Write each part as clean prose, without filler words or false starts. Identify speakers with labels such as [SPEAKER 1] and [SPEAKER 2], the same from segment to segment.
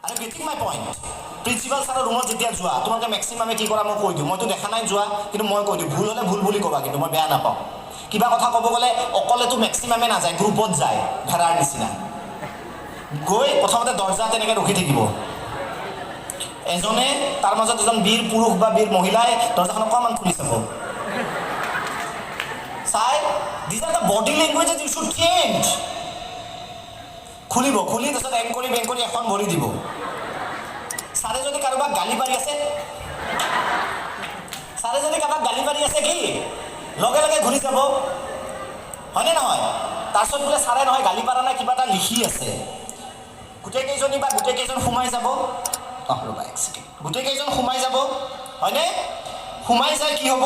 [SPEAKER 1] আৰু গেটিং মাই point principal ছাৰৰ ৰুমত যেতিয়া যোৱা তোমালোকে মেক্সিমামে কি কৰা মই কৈ দিওঁ মইতো দেখা নাই যোৱা কিন্তু মই কৈ দিওঁ ভুল হ'লে ভুল বুলি ক'বা কিন্তু মই বেয়া নাপাওঁ কিবা কথা ক'ব গ'লে অকলেতো মেক্সিমামে নাযায় গ্ৰুপত যায় ভেড়াৰ নিচিনা গৈ প্ৰথমতে দৰ্জা তেনেকৈ ৰখি থাকিব এজনে তাৰ মাজত এজন বীৰ পুৰুষ বা বীৰ মহিলাই দৰ্জাখন অকণমান খুলি চাব চাই দিছ আৰ the body language you should change খুলিব খুলি তাৰপিছত বেং কৰি এখন ভৰি দিব ছাৰে যদি কাৰোবাক গালি পাৰি আছে কি লগে লগে ঘূৰি যাব হয়নে নহয় তাৰপিছত বোলে ছাৰে নহয় গালি পাৰা নাই কিবা এটা লিখি আছে গোটেইকেইজনী বা গোটেইকেইজন সোমাই যাব ৰ'বা এক ছেকেণ্ড গোটেইকেইজন সোমাই যাব হয়নে সোমাই যায় কি হ'ব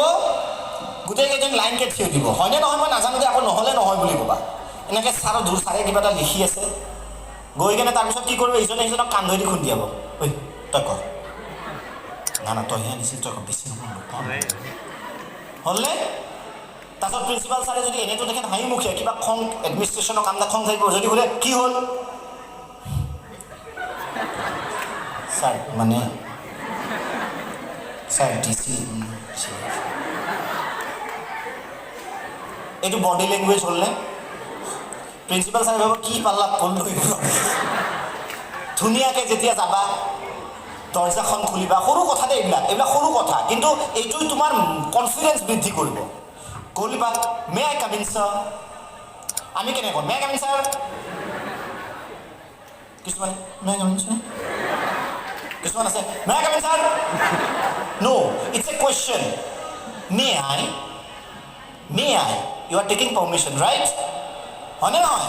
[SPEAKER 1] গোটেইকেইজন লাইনকৈ থিয় দিব হয়নে নহয় মই নাজানো যে আকৌ নহ'লে নহয় বুলি ক'বা এনেকৈ ছাৰে কিবা এটা লিখি আছে গৈ কেনে তাৰপিছত কি কৰিব ইজনে সিজনক কাণ ধৰি খুন্দিয়াব ঐ তই কৰ না তইহে নিছিল তই বেছি নহয় হ'লনে তাৰপিছত প্ৰিন্সিপাল ছাৰে যদি এনেতো দেখেন হাঁহিমুখীয়া কিবা খং এডমিনিষ্ট্ৰেশ্যনৰ কাম এটা খং থাকিব যদি বোলে কি হ'ল ছাৰ মানে ছাৰ ডিচি এইটো বডি লেংগুৱেজ হ'লনে প্ৰিন্সিপাল ছাৰে ভাবিব কি পাল্লা ফোন লৈ ধুনীয়াকৈ যেতিয়া যাবা দৰ্জাখন খুলিবা সৰু কথা দেই এইবিলাক সৰু কথা কিন্তু এইটোৱে তোমাৰ কনফিডেঞ্চ বৃদ্ধি কৰিব কলিবা মে আই কাম ইন ছাৰ আমি কেনেকৈ কওঁ মে আই কাম ইন ছাৰ কিছুমান মে আই কাম ইন ছাৰ কিছুমান আছে may I come in sir no it's a question may I you are taking permission right হয়নে নহয়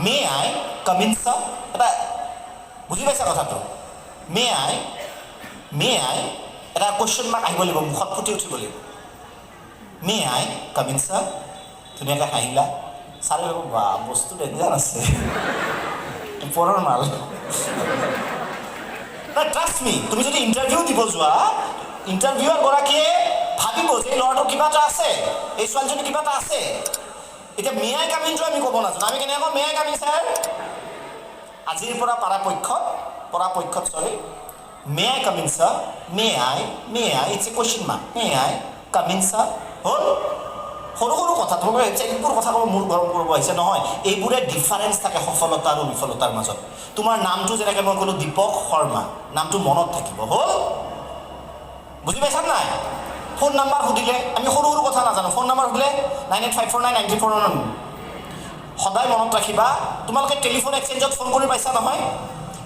[SPEAKER 1] মে আই কাম ইন ছাৰ এটা বুজি পাইছা কথাটো মে আই এটা কুৱেশ্যন মাৰ্ক আহিব লাগিব মুখত ফুটি উঠিব লাগিব মে আই কাম ইন ছাৰ ধুনীয়াকৈ হাঁহিলা ছাৰে ভাবিব বা বস্তু ডেঞ্জাৰ আছে ওপৰৰ মাল ট্ৰাষ্ট মি তুমি যদি ইণ্টাৰভিউ দিব যোৱা ইণ্টাৰভিউৰ গৰাকীয়ে ভাবিব যে এই ল'ৰাটোৰ কিবা এটা আছে এই ছোৱালীজনী কিবা এটা আছে এতিয়া মে আই কাম ইনটো আমি ক'ব নাজানো আমি কেনেকৈ মে আই কাম ইন ছাৰ আজিৰ পৰা পৰাপক্ষত may I come in sir may I it's a question mark may I come in sir হ'ল সৰু কথা তোমালোকে এইবোৰ কথা ক'ব মূৰ গৰম কৰিব আহিছে নহয় এইবোৰে ডিফাৰেঞ্চ থাকে সফলতা আৰু বিফলতাৰ মাজত তোমাৰ নামটো যেনেকৈ মই ক'লোঁ দীপক শৰ্মা নামটো মনত থাকিব হ'ল বুজি পাইছা নাই ফোন নাম্বাৰ সুধিলে আমি সৰু কথা নাজানো ফোন নাম্বাৰ সুধিলে 9854999499 সদায় মনত ৰাখিবা তোমালোকে টেলিফোন এক্সচেঞ্জত ফোন কৰি পাইছা নহয়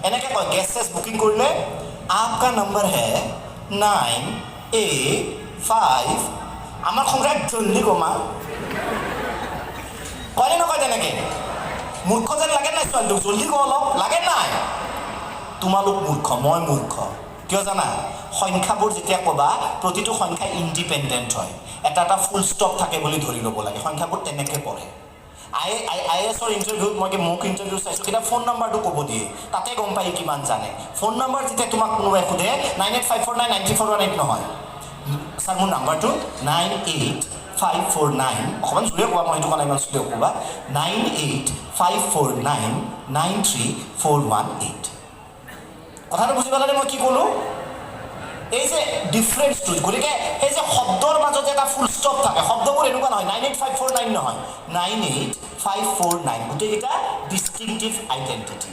[SPEAKER 1] এনেকৈ কয় গেছ চেছ বুকিং কৰিলে আপকা নম্বৰ হে 985 আমাৰ সংগ্ৰাহ জল্দি কমা কয়নে নকয় তেনেকৈ মূৰ্খ যেন লাগে নাই ছোৱালীটোক জল্দি কওঁ অলপ লাগে নাই তোমালোক মূৰ্খ মই মূৰ্খ কিয় জানা সংখ্যাবোৰ যেতিয়া ক'বা প্ৰতিটো সংখ্যা ইণ্ডিপেণ্ডেণ্ট হয় এটা ফুল ষ্টপ থাকে বুলি ধৰি ল'ব লাগে সংখ্যাবোৰ তেনেকৈ পঢ়ে IASৰ ইণ্টাৰভিউত মই মোক ইণ্টাৰভিউ চাইছোঁ কেতিয়া ফোন নাম্বাৰটো ক'ব দিয়ে তাতে গম পাই কিমান জানে ফোন নাম্বাৰ যেতিয়া তোমাক কোনোবাই সোধে 9854999418 নহয় ছাৰ মোৰ নাম্বাৰটো 98549 অকণমান জোৰে ক'বা মই সেইটো কাৰণে ইমান জোৰে ক'বা 98549934118 কথাটো বুজি পালানে মই কি ক'লোঁ এই যে ডিফাৰেঞ্চটো গতিকে এই যে শব্দৰ মাজত এটা ফুল ষ্টপ থাকে শব্দবোৰ এনেকুৱা নহয় 98549 নহয় 98549 গোটেইকেইটা ডিষ্টিংটিভ আইডেণ্টিটি